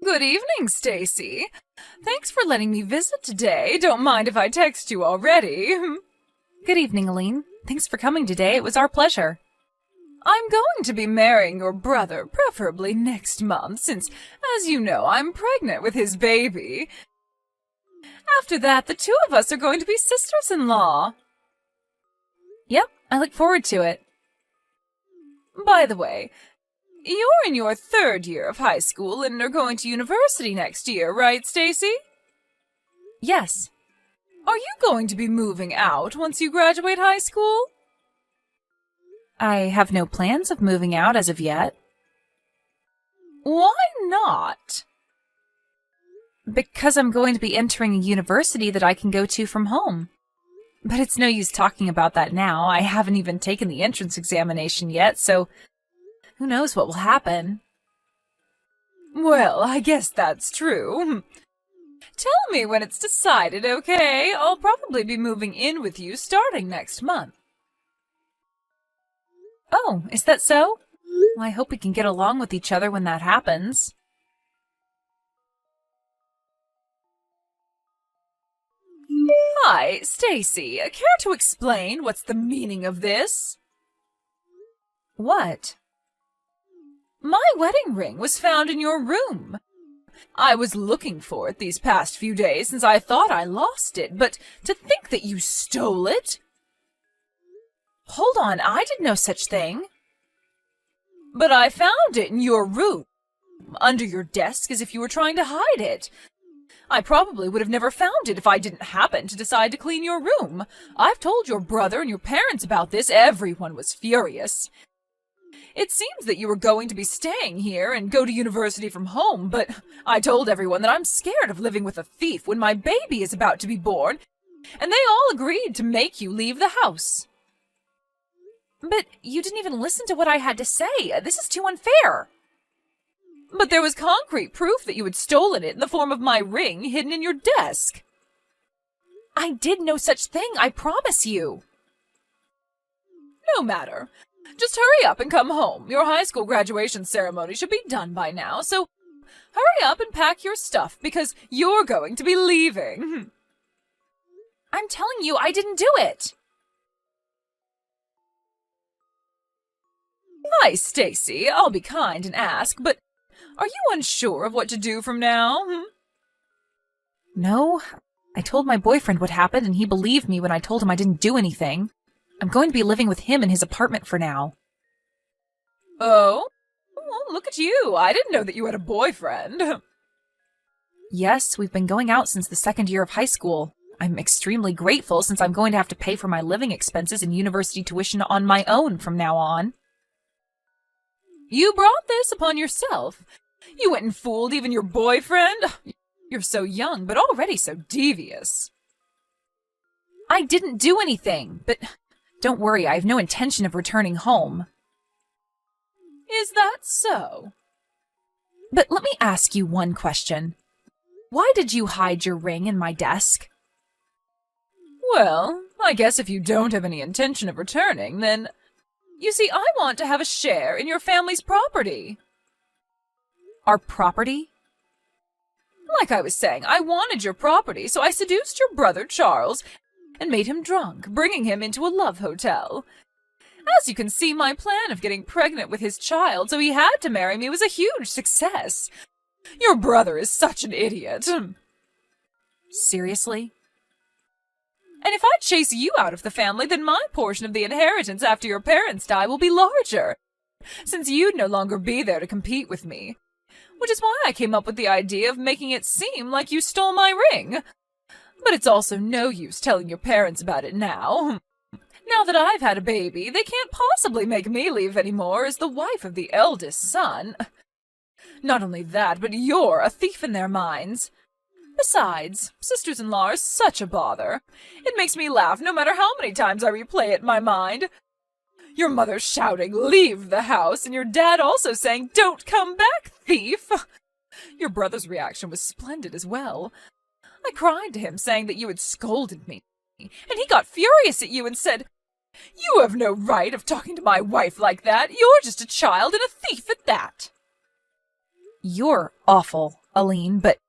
Good evening, Stacy. Thanks for letting me visit today. Don't mind if I text you already. Good evening, Aline. Thanks for coming today. It was our pleasure. I'm going to be marrying your brother, preferably next month, since, as you know, I'm pregnant with his baby. After that, the two of us are going to be sisters-in-law. Yep, I look forward to it. By the way, you're in your third year of high school and are going to university next year, right, Stacy? Yes. Are you going to be moving out once you graduate high school? I have no plans of moving out as of yet. Why not? Because I'm going to be entering a university that I can go to from home. But it's no use talking about that now. I haven't even taken the entrance examination yet, so who knows what will happen. Well, I guess that's true. Tell me when it's decided, okay? I'll probably be moving in with you starting next month. Oh, is that so? Well, I hope we can get along with each other when that happens. Hi, Stacy. Care to explain what's the meaning of this? What? My wedding ring was found in your room. I was looking for it these past few days since I thought I lost it, but to think that you stole it? Hold on, I did no such thing. But I found it in your room, under your desk, as if you were trying to hide it. I probably would have never found it if I didn't happen to decide to clean your room. I've told your brother and your parents about this. Everyone was furious. It seems that you were going to be staying here and go to university from home, but I told everyone that I'm scared of living with a thief when my baby is about to be born, and they all agreed to make you leave the house. But you didn't even listen to what I had to say. This is too unfair. But there was concrete proof that you had stolen it in the form of my ring hidden in your desk. I did no such thing, I promise you. No matter. Just hurry up and come home. Your high school graduation ceremony should be done by now, so hurry up and pack your stuff, because you're going to be leaving. I'm telling you, I didn't do it. Hi, Stacy. I'll be kind and ask, but are you unsure of what to do from now? No. I told my boyfriend what happened, and he believed me when I told him I didn't do anything. I'm going to be living with him in his apartment for now. Oh? Well, look at you. I didn't know that you had a boyfriend. Yes, we've been going out since the second year of high school. I'm extremely grateful since I'm going to have to pay for my living expenses and university tuition on my own from now on. You brought this upon yourself. You went and fooled even your boyfriend. You're so young, but already so devious. I didn't do anything, but don't worry, I have no intention of returning home. Is that so? But let me ask you one question. Why did you hide your ring in my desk? Well, I guess if you don't have any intention of returning, then... You see, I want to have a share in your family's property. Our property? Like I was saying, I wanted your property, so I seduced your brother, Charles, and made him drunk, bringing him into a love hotel. As you can see, my plan of getting pregnant with his child so he had to marry me was a huge success. Your brother is such an idiot. Seriously? And if I chase you out of the family, then my portion of the inheritance after your parents die will be larger, since you'd no longer be there to compete with me. Which is why I came up with the idea of making it seem like you stole my ring. But it's also no use telling your parents about it now. Now that I've had a baby, they can't possibly make me leave anymore as the wife of the eldest son. Not only that, but you're a thief in their minds. Besides, sisters-in-law are such a bother. It makes me laugh no matter how many times I replay it in my mind. Your mother shouting, "Leave the house," and your dad also saying, "Don't come back, thief." Your brother's reaction was splendid as well. I cried to him, saying that you had scolded me, and he got furious at you and said, "You have no right of talking to my wife like that. You're just a child and a thief at that." You're awful. Aline, but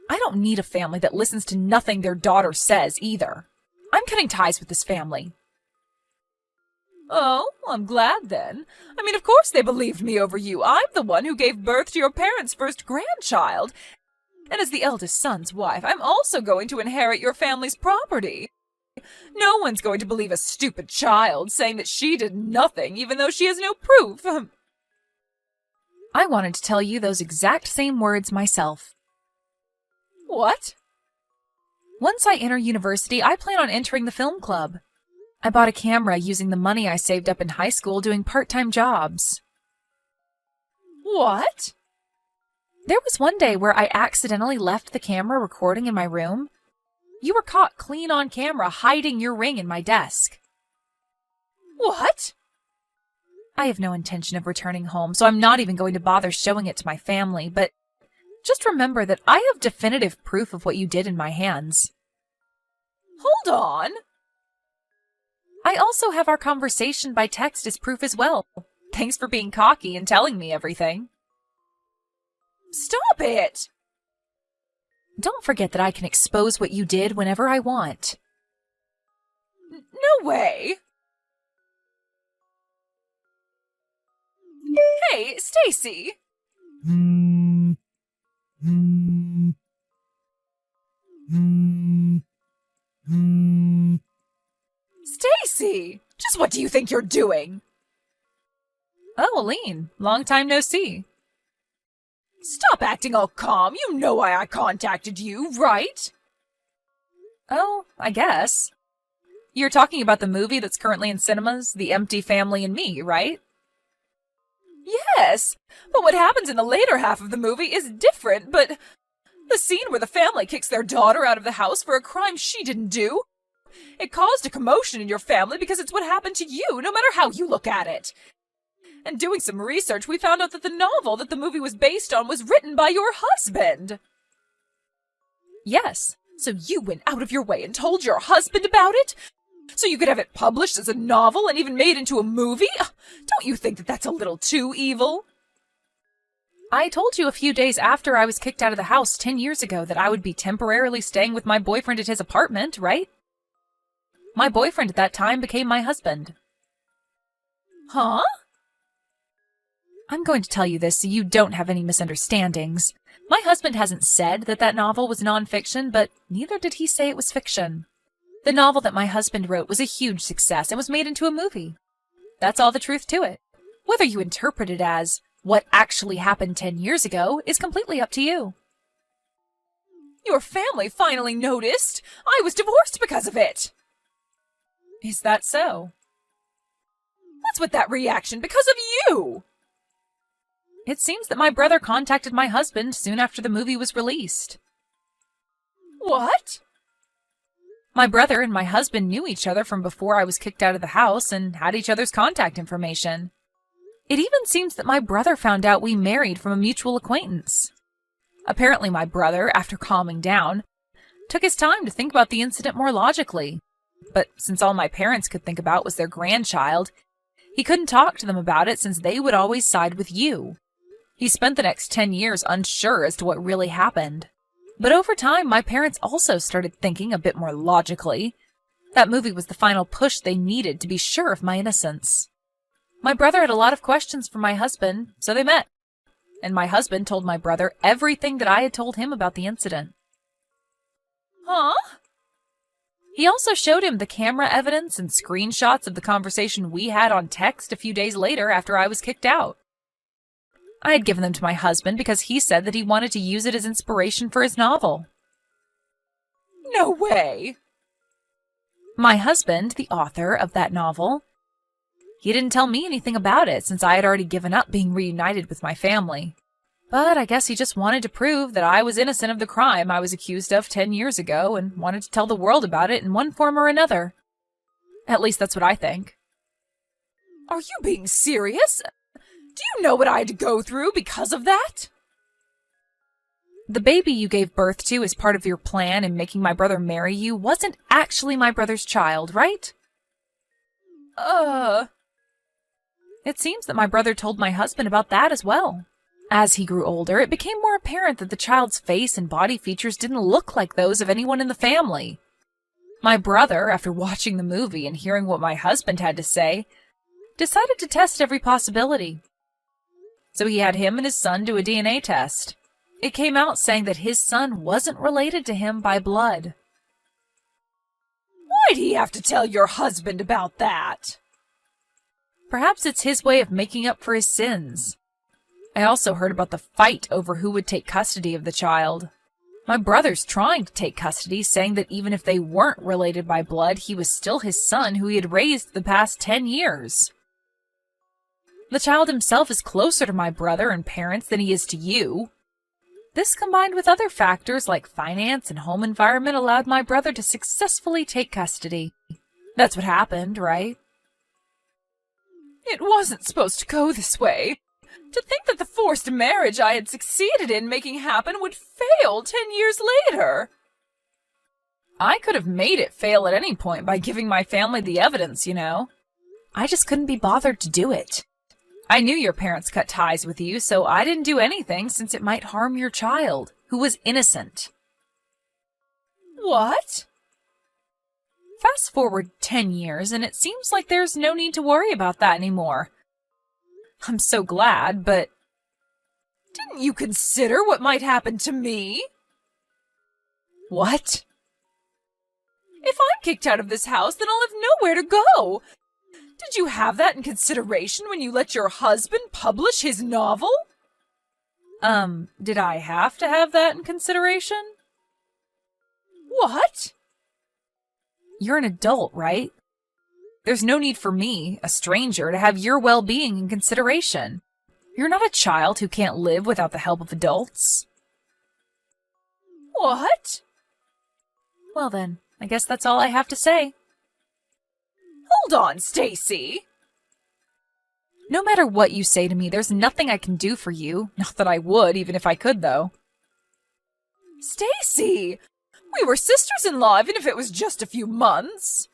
I don't need a family that listens to nothing their daughter says either. I'm cutting ties with this family. Oh, I'm glad then. I mean, of course they believed me over you. I'm the one who gave birth to your parents' first grandchild. And as the eldest son's wife, I'm also going to inherit your family's property. No one's going to believe a stupid child saying that she did nothing, even though she has no proof. I wanted to tell you those exact same words myself. What? Once I enter university, I plan on entering the film club. I bought a camera using the money I saved up in high school doing part-time jobs. What? There was one day where I accidentally left the camera recording in my room. You were caught clean on camera hiding your ring in my desk. What? I have no intention of returning home, so I'm not even going to bother showing it to my family, but just remember that I have definitive proof of what you did in my hands. Hold on. I also have our conversation by text as proof as well. Thanks for being cocky and telling me everything. Stop it! Don't forget that I can expose what you did whenever I want. No way! Hey, Stacy! Stacy! Just what do you think you're doing? Oh, Aline, long time no see. Stop acting all calm. You know why I contacted you, right? Oh, I guess. You're talking about the movie that's currently in cinemas, The Empty Family and Me, right? Yes, but what happens in the later half of the movie is different, but the scene where the family kicks their daughter out of the house for a crime she didn't do, it caused a commotion in your family because it's what happened to you, no matter how you look at it. And doing some research, we found out that the novel that the movie was based on was written by your husband. Yes. So you went out of your way and told your husband about it? So you could have it published as a novel and even made into a movie? Don't you think that that's a little too evil? I told you a few days after I was kicked out of the house 10 years ago that I would be temporarily staying with my boyfriend at his apartment, right? My boyfriend at that time became my husband. Huh? I'm going to tell you this so you don't have any misunderstandings. My husband hasn't said that that novel was nonfiction, but neither did he say it was fiction. The novel that my husband wrote was a huge success and was made into a movie. That's all the truth to it. Whether you interpret it as what actually happened 10 years ago is completely up to you. Your family finally noticed. I was divorced because of it. Is that so? What's with that reaction? Because of you! It seems that my brother contacted my husband soon after the movie was released. What? My brother and my husband knew each other from before I was kicked out of the house and had each other's contact information. It even seems that my brother found out we married from a mutual acquaintance. Apparently my brother, after calming down, took his time to think about the incident more logically. But since all my parents could think about was their grandchild, he couldn't talk to them about it since they would always side with you. He spent the next 10 years unsure as to what really happened. But over time, my parents also started thinking a bit more logically. That movie was the final push they needed to be sure of my innocence. My brother had a lot of questions for my husband, so they met. And my husband told my brother everything that I had told him about the incident. Huh? He also showed him the camera evidence and screenshots of the conversation we had on text a few days later after I was kicked out. I had given them to my husband because he said that he wanted to use it as inspiration for his novel. No way! My husband, the author of that novel, he didn't tell me anything about it since I had already given up being reunited with my family. But I guess he just wanted to prove that I was innocent of the crime I was accused of 10 years ago and wanted to tell the world about it in one form or another. At least that's what I think. Are you being serious? Do you know what I had to go through because of that? The baby you gave birth to as part of your plan in making my brother marry you wasn't actually my brother's child, right? It seems that my brother told my husband about that as well. As he grew older, it became more apparent that the child's face and body features didn't look like those of anyone in the family. My brother, after watching the movie and hearing what my husband had to say, decided to test every possibility. So he had him and his son do a DNA test. It came out saying that his son wasn't related to him by blood. Why'd he have to tell your husband about that? Perhaps it's his way of making up for his sins. I also heard about the fight over who would take custody of the child. My brother's trying to take custody, saying that even if they weren't related by blood, he was still his son who he had raised the past 10 years. The child himself is closer to my brother and parents than he is to you. This, combined with other factors like finance and home environment, allowed my brother to successfully take custody. That's what happened, right? It wasn't supposed to go this way. To think that the forced marriage I had succeeded in making happen would fail 10 years later. I could have made it fail at any point by giving my family the evidence, you know. I just couldn't be bothered to do it. I knew your parents cut ties with you, so I didn't do anything since it might harm your child, who was innocent. What? Fast forward 10 years, and it seems like there's no need to worry about that anymore. I'm so glad, but... Didn't you consider what might happen to me? What? If I'm kicked out of this house, then I'll have nowhere to go. Did you have that in consideration when you let your husband publish his novel? Did I have to have that in consideration? What? You're an adult, right? There's no need for me, a stranger, to have your well-being in consideration. You're not a child who can't live without the help of adults. What? Well then, I guess that's all I have to say. Hold on, Stacy. No matter what you say to me, there's nothing I can do for you. Not that I would, even if I could, though. Stacy! We were sisters-in-law, even if it was just a few months.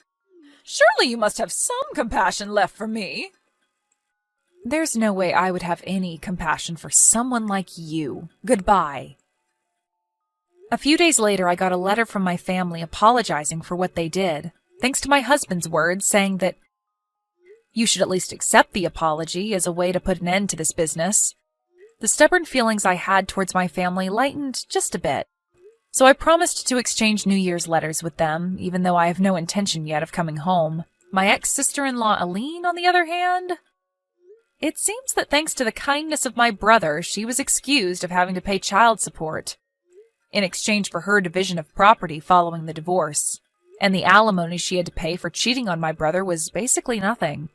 Surely you must have some compassion left for me. There's no way I would have any compassion for someone like you. Goodbye. A few days later, I got a letter from my family apologizing for what they did, thanks to my husband's words saying that you should at least accept the apology as a way to put an end to this business. The stubborn feelings I had towards my family lightened just a bit. So I promised to exchange New Year's letters with them, even though I have no intention yet of coming home. My ex-sister-in-law Aline, on the other hand, it seems that thanks to the kindness of my brother, she was excused of having to pay child support in exchange for her division of property following the divorce, and the alimony she had to pay for cheating on my brother was basically nothing.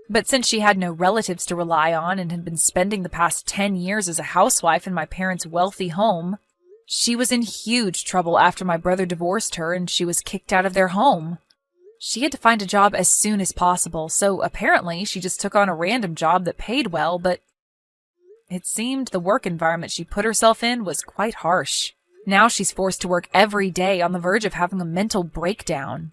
But since she had no relatives to rely on and had been spending the past 10 years as a housewife in my parents' wealthy home, she was in huge trouble after my brother divorced her and she was kicked out of their home. She had to find a job as soon as possible, so apparently she just took on a random job that paid well, but it seemed the work environment she put herself in was quite harsh. Now she's forced to work every day on the verge of having a mental breakdown.